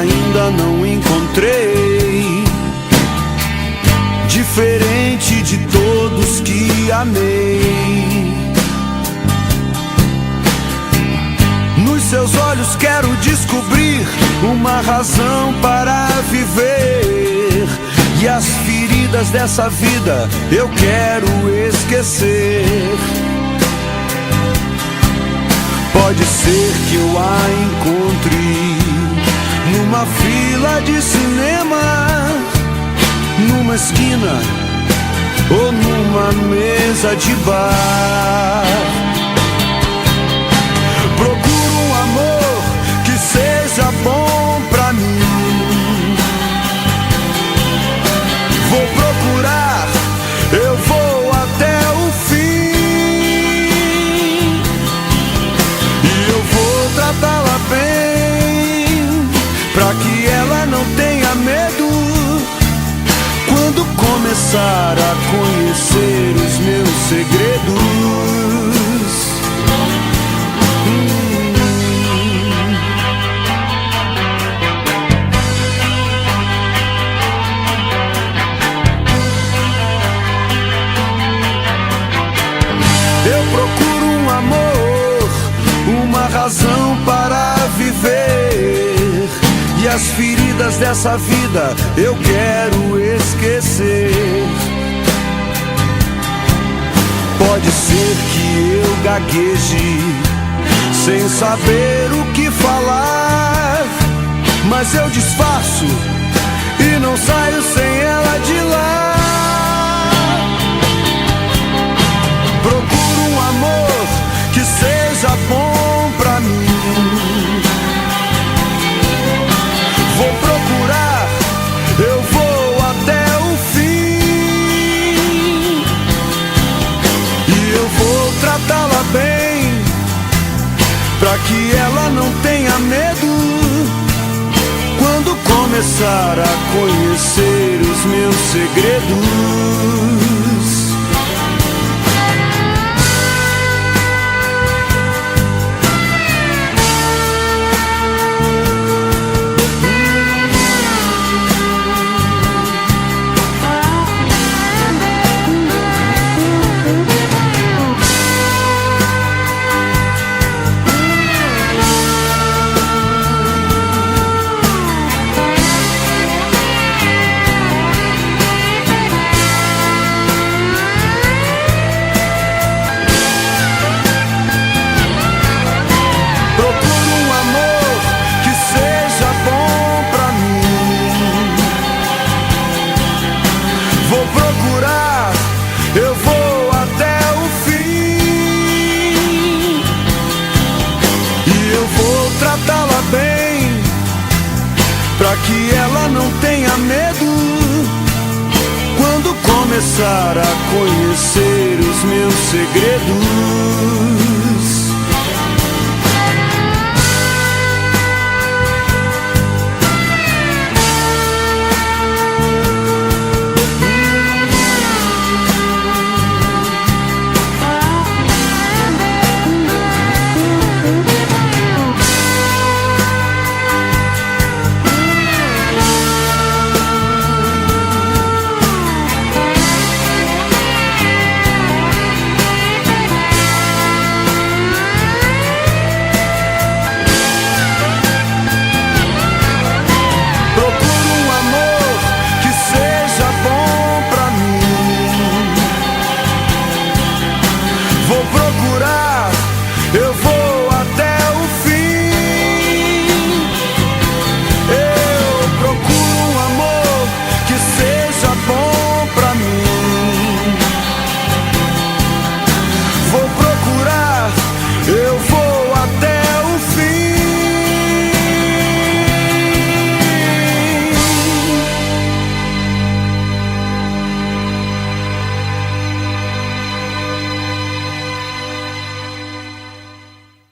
ainda não encontrei, diferente de todos que amei. Nos seus olhos quero descobrir uma razão para viver, e as feridas dessa vida eu quero esquecer. Pode ser que eu a encontre numa fila de cinema, numa esquina ou numa mesa de bar. Procuro um amor que seja bom pra mim. Vou procurar, eu vou até o fim, e eu vou tratá-la bem, pra que ela não tenha medo quando começar a conhecer os meus segredos. Eu procuro um amor, uma razão para viver, e as feridas dessa vida eu quero esquecer. Pode ser que eu gagueje sem saber o que falar, mas eu disfarço e não saio sem ela de lá. Procuro um amor que seja bom pra mim. Vou procurar, eu vou até o fim, e eu vou tratá-la bem, pra que ela não tenha medo quando começar a conhecer os meus segredos. Eu vou até o fim, e eu vou tratá-la bem, pra que ela não tenha medo quando começar a conhecer os meus segredos.